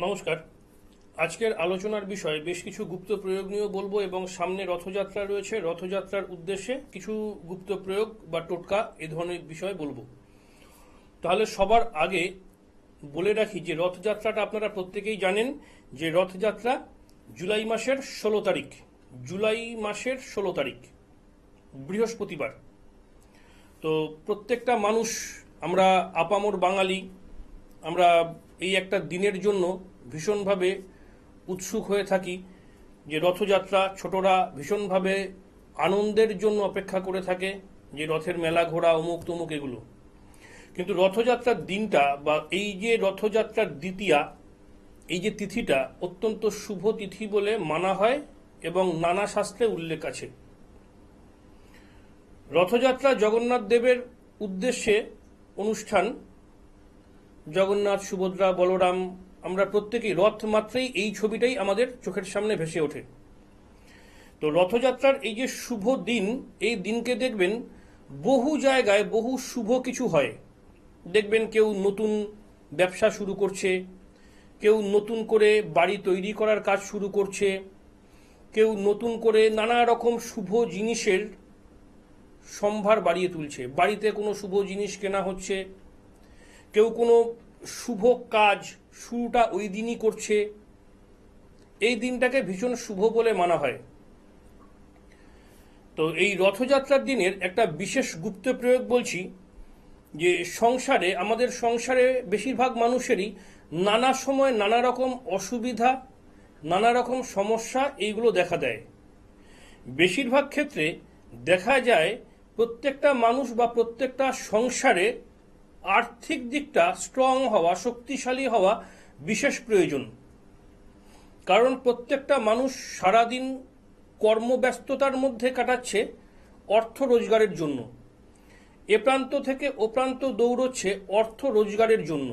নমস্কার। আজকের আলোচনার বিষয় বেশ কিছু গুপ্ত প্রয়োগ নিয়েও বলবো এবং সামনে রথযাত্রা রয়েছে, রথযাত্রার উদ্দেশ্যে কিছু গুপ্ত প্রয়োগ বা টোটকা এ ধরনের বিষয় বলবো। তাহলে সবার আগে বলে রাখি যে রথযাত্রাটা আপনারা প্রত্যেকেই জানেন যে রথযাত্রা জুলাই মাসের 16 তারিখ, বৃহস্পতিবার। তো প্রত্যেকটা মানুষ, আমরা আপামর বাঙালি, আমরা এই একটা দিনের জন্য ভীষণভাবে উৎসুক হয়ে থাকি যে রথযাত্রা, ছোটরা ভীষণভাবে আনন্দের জন্য অপেক্ষা করে থাকে যে রথের মেলা ঘোরা অমুক তমুক এগুলো। কিন্তু রথযাত্রার দিনটা বা এই যে রথযাত্রার দ্বিতীয়া, এই যে তিথিটা অত্যন্ত শুভ তিথি বলে মানা হয় এবং নানা শাস্ত্রে উল্লেখ আছে। রথযাত্রা জগন্নাথ দেবের উদ্দেশ্যে অনুষ্ঠান। জগন্নাথ, সুভদ্রা, বলরাম, আমরা প্রত্যেকেই রথ মাত্রেই এই ছবিটাই আমাদের চোখের সামনে ভেসে ওঠে। তো রথযাত্রার এই যে শুভ দিন, এই দিনকে দেখবেন বহু জায়গায় বহু শুভ কিছু হয়। দেখবেন কেউ নতুন ব্যবসা শুরু করছে, কেউ নতুন করে বাড়ি তৈরি করার কাজ শুরু করছে, কেউ নতুন করে নানা রকম শুভ জিনিসের সম্ভার বাড়িয়ে তুলছে, বাড়িতে কোনো শুভ জিনিস কেনা হচ্ছে, কেউ কোনো শুভ কাজ শুরুটা ওই দিনই করছে। এই দিনটাকে ভীষণ শুভ বলে মানা হয়। তো এই রথযাত্রার দিনের একটা বিশেষ গুপ্ত প্রয়োগ বলছি যে সংসারে, আমাদের সংসারে বেশিরভাগ মানুষেরই নানা সময় নানা রকম অসুবিধা, নানা রকম সমস্যা এইগুলো দেখা দেয়। বেশিরভাগ ক্ষেত্রে দেখা যায় প্রত্যেকটা মানুষ বা প্রত্যেকটা সংসারে আর্থিক দিকটা স্ট্রং হওয়া, শক্তিশালী হওয়া বিশেষ প্রয়োজন। কারণ প্রত্যেকটা মানুষ সারাদিন কর্মব্যস্ততার মধ্যে কাটাচ্ছে অর্থ রোজগারের জন্য, এ প্রান্ত থেকে ও প্রান্ত দৌড়চ্ছে অর্থ রোজগারের জন্য।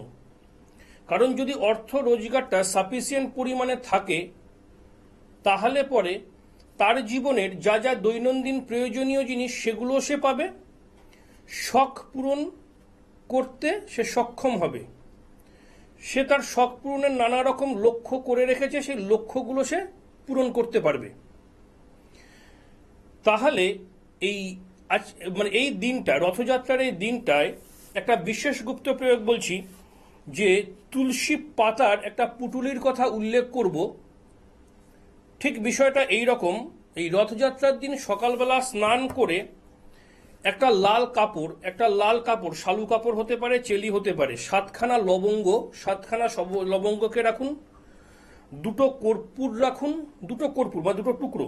কারণ যদি অর্থ রোজগারটা সাফিসিয়েন্ট পরিমাণে থাকে তাহলে পরে তার জীবনের যা যা দৈনন্দিন প্রয়োজনীয় জিনিস সেগুলো সে পাবে, শখ পূরণ করতে সে সক্ষম হবে, সে তার শখ পূরণের নানা রকম লক্ষ্য করে রেখেছে, সেই লক্ষ্যগুলো সে পূরণ করতে পারবে। তাহলে এই দিনটা, রথযাত্রার এই দিনটায় একটা বিশেষ গুপ্ত প্রয়োগ বলছি যে তুলসী পাতার একটা পুটুলির কথা উল্লেখ করব। ঠিক বিষয়টা এই রকম, এই রথযাত্রার দিন সকালবেলা স্নান করে একটা লাল কাপড়, শালু কাপড় হতে পারে, চেলি হতে পারে, 7খানা লবঙ্গ, 7খানা লবঙ্গকে রাখুন, দুটো কর্পূর রাখুন, দুটো টুকরো,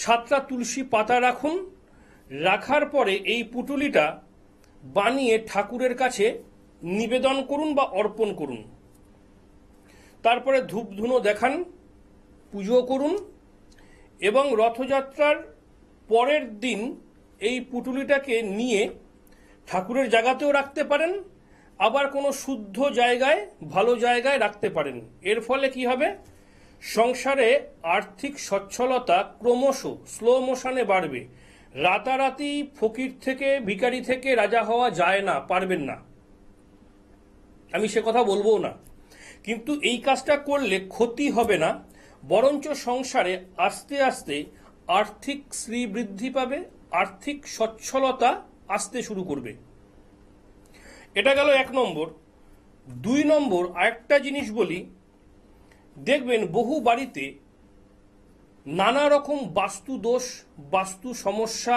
7টা তুলসী পাতা রাখুন। রাখার পরে এই পুটুলিটা বানিয়ে ঠাকুরের কাছে নিবেদন করুন বা অর্পণ করুন। তারপরে ধূপ ধুনো দেখান, পুজো করুন এবং রথযাত্রার পরের দিন এই পুটুলিটাকে নিয়ে ঠাকুরের জায়গাতেও রাখতে পারেন, আবার কোনো শুদ্ধ জায়গায়, ভালো জায়গায় রাখতে পারেন। এর ফলে কি হবে, সংসারে আর্থিক সচ্ছলতা ক্রমশ স্লো মোশনে বাড়বে। রাতারাতি ফকির থেকে, ভিখারি থেকে রাজা হওয়া যায় না, পারবেন না, আমি সে কথা বলবো না। কিন্তু এই কাজটা করলে ক্ষতি হবে না, বরঞ্চ সংসারে আস্তে আস্তে আর্থিক শ্রী বৃদ্ধি পাবে, আর্থিক সচ্ছলতা আসতে শুরু করবে। এটা গেল 1 নম্বর। 2 নম্বর আরেকটা জিনিস বলি, দেখবেন বহু বাড়িতে নানা রকম বাস্তু দোষ, বাস্তু সমস্যা,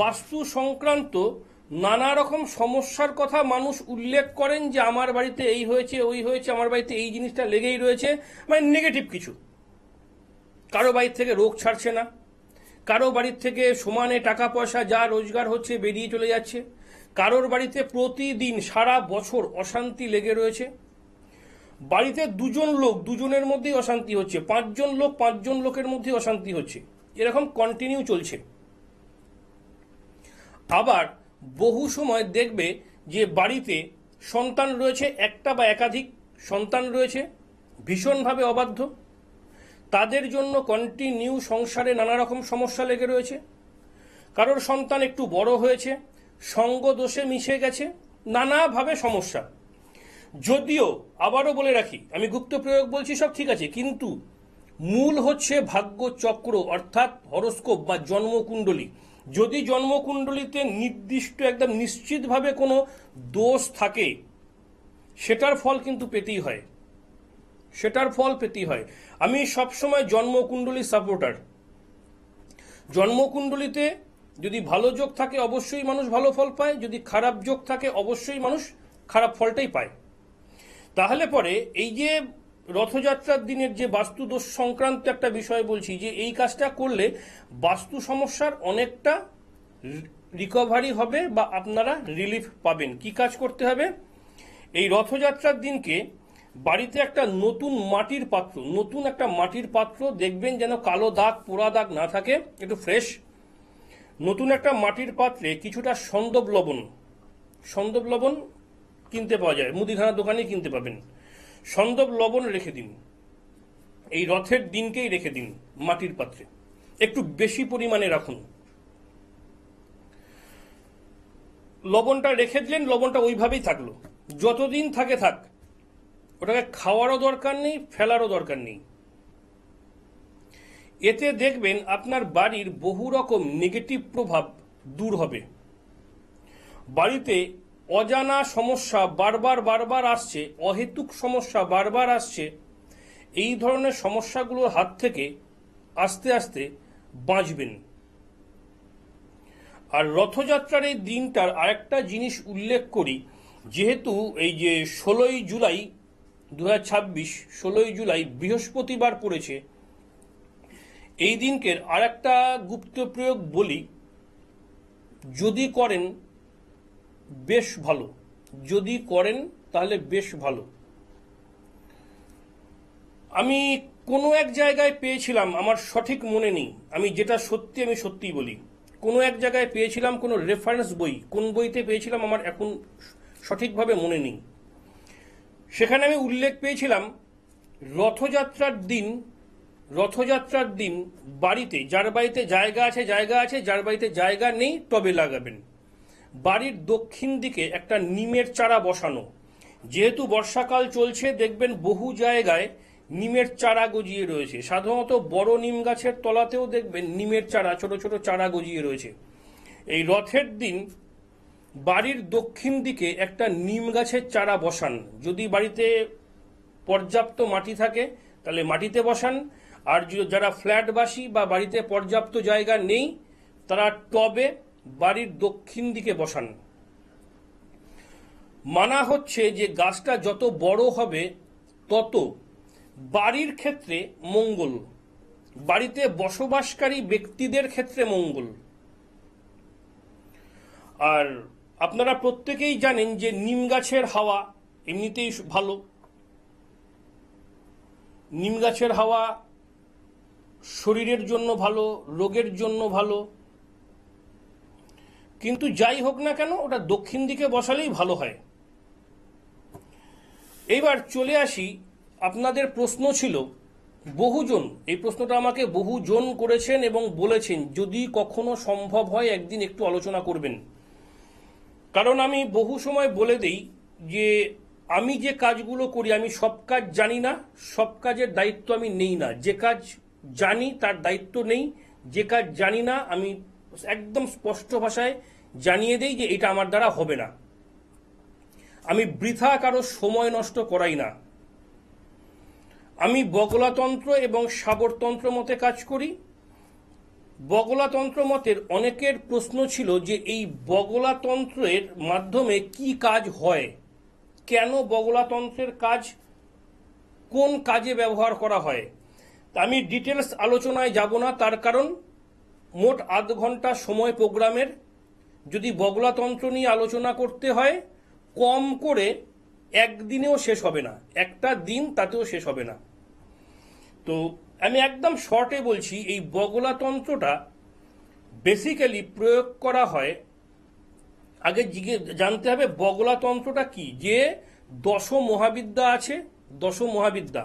বাস্তু সংক্রান্ত নানা রকম সমস্যার কথা মানুষ উল্লেখ করেন যে আমার বাড়িতে এই হয়েছে, ওই হয়েছে, আমার বাড়িতে এই জিনিসটা লেগেই রয়েছে, মানে নেগেটিভ কিছু। কারো বাড়ির থেকে রোগ ছাড়ছে না, কারো বাড়ির থেকে সমানে টাকা পয়সা যা রোজগার হচ্ছে বেরিয়ে চলে যাচ্ছে, কারোর বাড়িতে প্রতিদিন সারা বছর অশান্তি লেগে রয়েছে, বাড়িতে 2জন লোক, 2জনের মধ্যেই অশান্তি হচ্ছে, 5জন লোক, 5জন লোকের মধ্যেই অশান্তি হচ্ছে, এরকম কন্টিনিউ চলছে। আবার বহু সময় দেখবে যে বাড়িতে সন্তান রয়েছে, একটা বা একাধিক সন্তান রয়েছে, ভীষণভাবে অবাধ্য, তাদের জন্য কন্টিনিউ সংসারে নানা রকম সমস্যা লেগে রয়েছে। কারোর সন্তান একটু বড় হয়েছে, সঙ্গ দোষে মিশে গেছে, নানাভাবে সমস্যা। যদিও আবারও বলে রাখি, আমি গুপ্ত প্রয়োগ বলছি সব ঠিক আছে, কিন্তু মূল হচ্ছে ভাগ্য চক্র অর্থাৎ হরোস্কোপ বা জন্মকুণ্ডলী। যদি জন্মকুণ্ডলীতে নির্দিষ্ট একদম নিশ্চিতভাবে কোনো দোষ থাকে, সেটার ফল কিন্তু পেতেই হয়, সেটার ফল পেতেই হয়। আমি সবসময় জন্মকুণ্ডলী সাপোর্টার। জন্মকুণ্ডলীতে যদি ভালো যোগ থাকে অবশ্যই মানুষ ভালো ফল পায়, যদি খারাপ যোগ থাকে অবশ্যই মানুষ খারাপ ফলটাই পায়। তাহলে পরে এই যে রথযাত্রার দিনের যে বাস্তু দোষ সংক্রান্ত একটা বিষয় বলছি, যে এই কাজটা করলে বাস্তু সমস্যার অনেকটা রিকভারি হবে বা আপনারা রিলিফ পাবেন। কি কাজ করতে হবে? এই রথযাত্রার দিনকে বাড়িতে একটা নতুন একটা মাটির পাত্র দেখবেন যেন কালো দাগ পোড়া দাগ না থাকে, একটু ফ্রেশ নতুন একটা মাটির পাত্রে কিছুটা সন্দব লবণ কিনতে পাওয়া যায়, মুদিখানা দোকানে কিনতে পাবেন। সন্দব লবণ রেখে দিন, এই রথের দিনকেই রেখে দিন মাটির পাত্রে, একটু বেশি পরিমাণে রাখুন। লবণটা রেখে দিলেন, লবণটা ওইভাবেই থাকলো, যতদিন থাকে থাক, ওটাকে খাওয়ারও দরকার নেই, ফেলারও দরকার নেই। এতে দেখবেন আপনার বাড়ির বহু রকম নেগেটিভ প্রভাব দূর হবে। বাড়িতে অজানা সমস্যা বারবার আসছে, অহেতুক সমস্যা বারবার আসছে, এই ধরনের সমস্যাগুলোর হাত থেকে আস্তে আস্তে বাঁচবেন। আর রথযাত্রার এই দিনটার আরেকটা জিনিস উল্লেখ করি, যেহেতু এই যে 16ই জুলাই 2026, 16ই জুলাই বৃহস্পতিবার পড়েছে, এই দিনকের আরেকটা গুপ্ত প্রয়োগ বলি, যদি করেন বেশ ভালো, যদি করেন তাহলে বেশ ভালো। আমি কোনো এক জায়গায় পেয়েছিলাম, আমার সঠিক মনে নেই, আমি যেটা সত্যি আমি সত্যিই বলি, কোনো এক জায়গায় পেয়েছিলাম, কোনো রেফারেন্স বই, কোন বইতে পেয়েছিলাম আমার এখন সঠিকভাবে মনে নেই। সেখানে আমি উল্লেখ পেয়েছিলাম রথযাত্রার দিন বাড়িতে, যার বাড়িতে জায়গা আছে, যার বাড়িতে জায়গা নেই টবে লাগাবেন। বাড়ির দক্ষিণ দিকে একটা নিমের চারা বসানো। যেহেতু বর্ষাকাল চলছে, দেখবেন বহু জায়গায় নিমের চারা গজিয়ে রয়েছে, সাধারণত বড় নিম গাছের তলাতেও দেখবেন নিমের চারা, ছোট ছোট চারা গজিয়ে রয়েছে। এই রথের দিন বাড়ির দক্ষিণ দিকে একটা নিম গাছের চারা বসান। যদি বাড়িতে পর্যাপ্ত মাটি থাকে তাহলে মাটিতে বসান, আর যারা ফ্ল্যাটবাসী বা বাড়িতে পর্যাপ্ত জায়গা নেই তারা টবে বাড়ির দক্ষিণ দিকে বসান। মানা হচ্ছে যে গাছটা যত বড় হবে তত বাড়ির ক্ষেত্রে মঙ্গল, বাড়িতে বসবাসকারী ব্যক্তিদের ক্ষেত্রে মঙ্গল। আর আপনারা প্রত্যেকেই জানেন যে নিম গাছের হাওয়া এমনিতেই ভালো, নিম গাছের হাওয়া শরীরের জন্য ভালো, রোগের জন্য ভালো। কিন্তু যাই হোক না কেন, ওটা দক্ষিণ দিকে বসালেই ভালো হয়। এইবার চলে আসি, আপনাদের প্রশ্ন ছিল বহুজন, এই প্রশ্নটা আমাকে বহুজন করেছেন এবং বলেছেন যদি কখনো সম্ভব হয় একদিন একটু আলোচনা করবেন। কারণ আমি বহু সময় বলে দেই যে আমি যে কাজগুলো করি, আমি সব কাজ জানি না, সব কাজের দায়িত্ব আমি নেই না। যে কাজ জানি তার দায়িত্ব নেই, যে কাজ জানি না আমি একদম স্পষ্ট ভাষায় জানিয়ে দেই যে এটা আমার দ্বারা হবে না। আমি বৃথা কারো সময় নষ্ট করাই না। আমি বগলাতন্ত্র এবং সাবরতন্ত্র মতে কাজ করি। বগলাতন্ত্র মতের অনেকের প্রশ্ন ছিল যে এই বগলাতন্ত্রের মাধ্যমে কি কাজ হয়, কেন বগলাতন্ত্রের কাজ, কোন কাজে ব্যবহার করা হয়। আমি ডিটেলস আলোচনায় যাব না, তার কারণ মোট আধ ঘন্টা সময় প্রোগ্রামের। যদি বগলাতন্ত্র নিয়ে আলোচনা করতে হয় কম করে একদিনেও শেষ হবে না, একটা দিন তাতেও শেষ হবে না। তো আমি একদম শর্টে বলছি, এই বগলাতন্ত্রটা বেসিক্যালি প্রয়োগ করা হয়, আগে জানতে হবে বগলাতন্ত্রটা কি। যে দশ মহাবিদ্যা আছে, দশ মহাবিদ্যা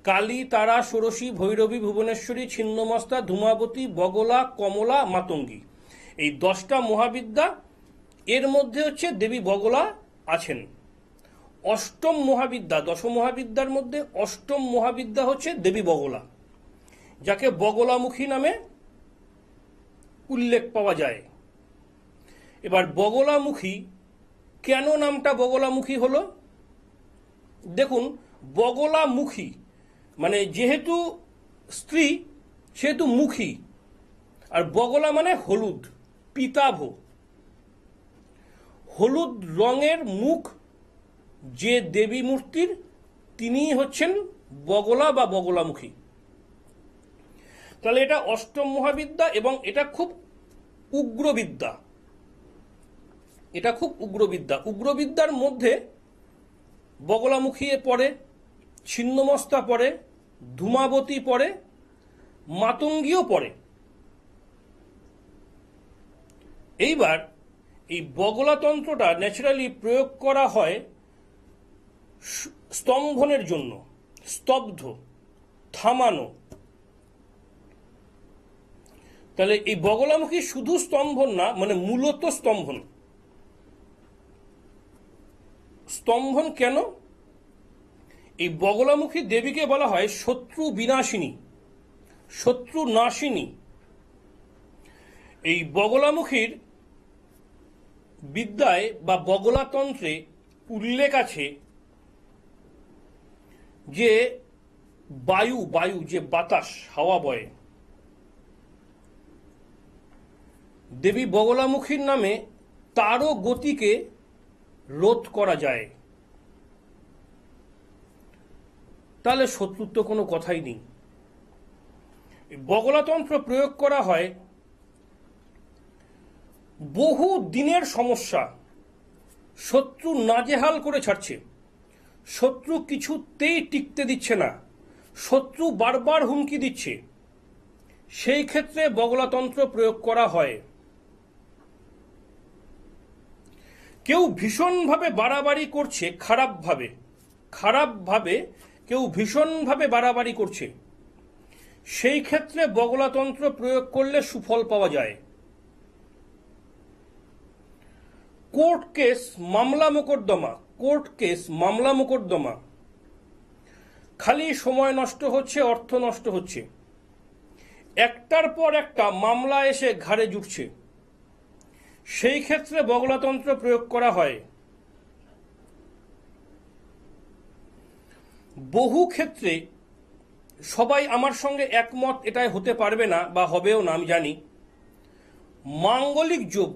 কালী, তারা, ষোড়শী, ভৈরবী, ভুবনেশ্বরী, ছিন্নমস্তা, ধূমাবতী, বগলা, কমলা, মাতঙ্গী, এই 10টা মহাবিদ্যা, এর মধ্যে হচ্ছে দেবী বগলা আছেন। অষ্টম মহাবিদ্যা, দশ মহাবিদ্যার মধ্যে অষ্টম মহাবিদ্যা হচ্ছে দেবী বগলা, যাকে বগলামুখী নামে উল্লেখ পাওয়া যায়। এবার বগলামুখী, কেন নামটা বগলামুখী হলো? দেখুন, বগলামুখী মানে যেহেতু স্ত্রী সেহেতু মুখী, আর বগলা মানে হলুদ, পিতাভ, হলুদ রঙের মুখ যে দেবী মূর্তির, তিনিই হচ্ছেন বগলা বা বগলামুখী। তাহলে এটা অষ্টম মহাবিদ্যা এবং এটা খুব উগ্রবিদ্যা, এটা খুব উগ্রবিদ্যা। উগ্রবিদ্যার মধ্যে বগলামুখী পড়ে, ছিন্নমস্তা পড়ে, ধূমাবতী পড়ে, মাতঙ্গীও পড়ে। এইবার এই বগলাতন্ত্রটা ন্যাচারালি প্রয়োগ করা হয় স্তম্ভনের জন্য, স্তব্ধ, থামানো। তাহলে এই বগলামুখী শুধু স্তম্ভন না, মানে মূলত স্তম্ভন। স্তম্ভন কেন? এই বগলামুখী দেবীকে বলা হয় শত্রু বিনাশিনী, শত্রু নাশিনী। এই বগলামুখীর বিদ্যায় বা বগলাতন্ত্রে উল্লেখ আছে যে বায়ু, যে বাতাস, হাওয়া বয়, দেবী বগলামুখীর নামে তারও গতিকে রোধ করা যায়। তাহলে শত্রুত্ব কোনো কথাই নেই। বগলাতন্ত্র প্রয়োগ করা হয় বহু দিনের সমস্যা, শত্রু নাজেহাল করে ছাড়ছে, শত্রু কিছুতেই টিকতে দিচ্ছে না, শত্রু বারবার হুমকি দিচ্ছে, সেই ক্ষেত্রে বগলাতন্ত্র প্রয়োগ করা হয়। কেউ ভীষণভাবে বাড়াবাড়ি করছে, খারাপভাবে কেউ ভীষণভাবে বাড়াবাড়ি করছে, সেই ক্ষেত্রে বগলাতন্ত্র প্রয়োগ করলে সুফল পাওয়া যায়। কোর্ট কেস, মামলা মোকদ্দমা, খালি সময় নষ্ট হচ্ছে, অর্থ নষ্ট হচ্ছে, একটার পর একটা মামলা এসে ঘাড়ে জুটছে, সেই ক্ষেত্রে বগলাতন্ত্র প্রয়োগ করা হয়। বহু ক্ষেত্রে সবাই আমার সঙ্গে একমত এটাই হতে পারবে না বা হবেও না, আমি জানি। মাঙ্গলিক যোগ,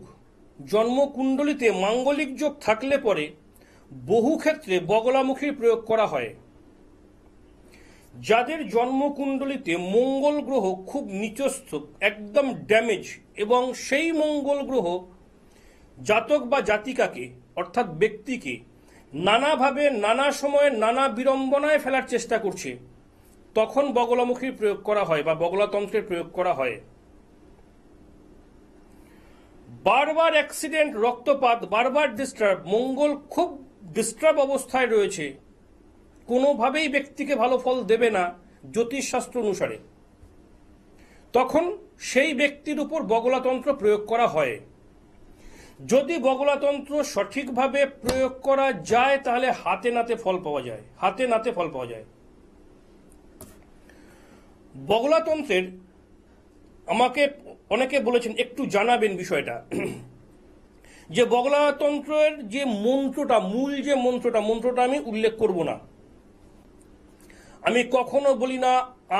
জন্মকুণ্ডলিতে মাঙ্গলিক যোগ থাকলে পরে বহু ক্ষেত্রে বগলামুখীর প্রয়োগ করা হয়। যাদের জন্মকুণ্ডলিতে মঙ্গল গ্রহ খুব নিচস্থ, একদম ড্যামেজ, এবং সেই মঙ্গল গ্রহ জাতক বা জাতিকাকে অর্থাৎ ব্যক্তিকে নানাভাবে, নানা সময়ে, নানা বিড়ম্বনায় ফেলার চেষ্টা করছে, তখন বগলামুখীর প্রয়োগ করা হয় বা বগলাতন্ত্রের প্রয়োগ করা হয়। বারবার অ্যাক্সিডেন্ট, রক্তপাত, বারবার ডিস্টার্ব, মঙ্গল খুব ডিস্টার্ব অবস্থায় রয়েছে, কোনোভাবেই ব্যক্তিকে ভালো ফল দেবে না জ্যোতিষশাস্ত্র অনুসারে, তখন সেই ব্যক্তির উপর বগলাতন্ত্র প্রয়োগ করা হয়। যদি বগলাতন্ত্র সঠিকভাবে প্রয়োগ করা যায় তাহলে হাতে নাতে ফল পাওয়া যায়। বগলাতন্ত্রের আমাকে অনেকে বলেছেন একটু জানাবেন বিষয়টা, যে বগলাতন্ত্রের যে মন্ত্রটা, মূল যে মন্ত্রটা আমি উল্লেখ করব না। আমি কখনো বলি না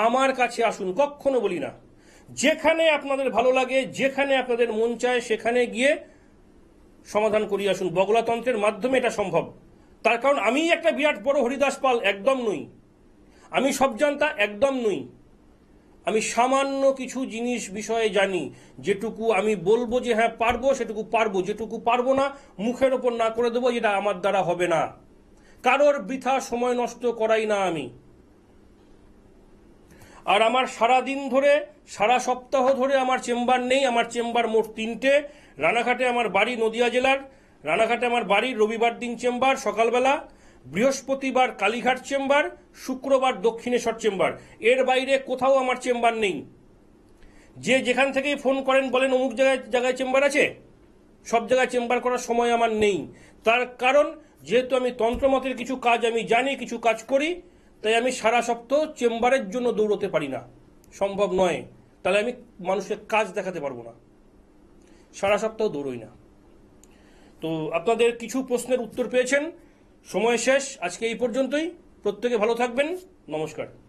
আমার কাছে আসুন, কখনো বলি না। যেখানে আপনাদের ভালো লাগে, যেখানে আপনাদের মন চায়, সেখানে গিয়ে সমাধান করিয়ে আসুন। বগলাতন্ত্রের মাধ্যমে এটা সম্ভব। তার কারণ আমি একটা বিরাট বড় হরিদাস পাল একদম নই, আমি সব জানতা একদম নই। আমি সামান্য কিছু জিনিস বিষয়ে জানি, যেটুকু আমি বলবো যে হ্যাঁ পারবো সেটুকু পারবো, যেটুকু পারবো না মুখের ওপর না করে দেবো, যেটা আমার দ্বারা হবে না। কারোর বৃথা সময় নষ্ট করাই না আমি। আর আমার সারা দিন ধরে, সারা সপ্তাহ ধরে আমার চেম্বার নেই। আমার চেম্বার মোট 3টে। রানাঘাটে আমার বাড়ি, নদিয়া জেলার রানাঘাটে আমার বাড়ি, রবিবার দিন চেম্বার সকালবেলা, বৃহস্পতিবার কালীঘাট চেম্বার, শুক্রবার দক্ষিণেশ্বর চেম্বার। এর বাইরে কোথাও আমার চেম্বার নেই। যে যেখান থেকেই ফোন করেন বলেন অমুক জায়গায় চেম্বার আছে, সব জায়গায় চেম্বার করার সময় আমার নেই। তার কারণ যেহেতু আমি তন্ত্রমতের কিছু কাজ আমি জানি, কিছু কাজ করি, তাই আমি সারা সপ্তাহ চেম্বারের জন্য দৌড়তে পারি না, সম্ভব নয়। তাহলে আমি মানুষের কাজ দেখাতে পারবো না, সারা সপ্তাহ দৌড়ই না। তো আপনাদের কিছু প্রশ্নের উত্তর পেয়েছেন, সময় শেষ, আজকে এই পর্যন্তই। প্রত্যেকে ভালো থাকবেন, নমস্কার।